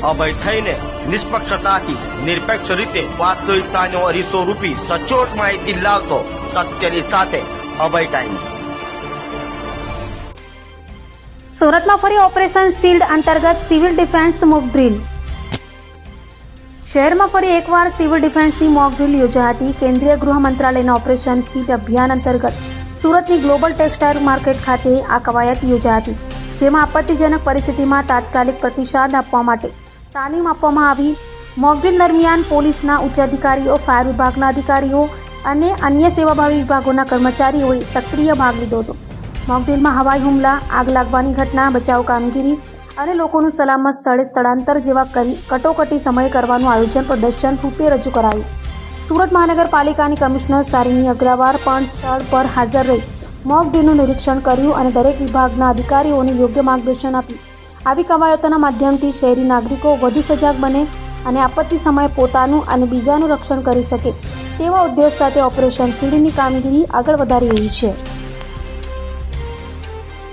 અભય થઈને નિષ્પક્ષતાથી નિરપેક્ષ રીતે વાસ્તવિકતાનો અરીસો રૂપી સચોટ માહિતી લાવતો સત્યની સાથે અભય ટાઈમ્સ। સુરતમાં ફરી ઓપરેશન શિલ્ડ અંતર્ગત સિવિલ ડિફેન્સ મોક ડ્રીલ। શહેરમાં ફરી એકવાર સિવિલ ડિફેન્સની મોક ડ્રીલ યોજાઈ હતી। કેન્દ્રીય ગૃહ મંત્રાલયના ઓપરેશન શિલ્ડ અભિયાન અંતર્ગત સુરતની ગ્લોબલ ટેક્સટાઇલ માર્કેટ ખાતે આ કવાયત યોજાઈ હતી, જેમાં આપત્તિજનક પરિસ્થિતિમાં તાત્કાલિક પ્રતિસાદ આપવા માટે તાલીમ આપવામાં આવી। મોક ડ્રીલ દરમિયાન પોલીસના ઉચ્ચ અધિકારીઓ, ફાયર વિભાગના અધિકારીઓ અને અન્ય સેવાભાવી વિભાગોના કર્મચારીઓએ સક્રિય ભાગ લીધો હતો। મોક ડ્રીલમાં હવાઈ હુમલા, આગ લાગવાની ઘટના, બચાવ કામગીરી અને લોકોનું સલામત સ્થળે સ્થળાંતર જેવા કટોકટી સમયે કરવાનું આયોજન પ્રદર્શન રૂપે રજૂ કરાયું। સુરત મહાનગરપાલિકાની કમિશનર શાલિની અગ્રવાલ પણ સ્થળ પર હાજર રહી મોક ડ્રીલનું નિરીક્ષણ કર્યું અને દરેક વિભાગના અધિકારીઓને યોગ્ય માર્ગદર્શન આપ્યું। આવી કવાયતોના માધ્યમથી શહેરી નાગરિકો વધુ સજાગ બને અને આપત્તિ સમયે પોતાનું અને બીજાનું રક્ષણ કરી શકે તેવા ઉદ્દેશ સાથે ઓપરેશન શિલ્ડની કામગીરી આગળ વધારી રહી છે।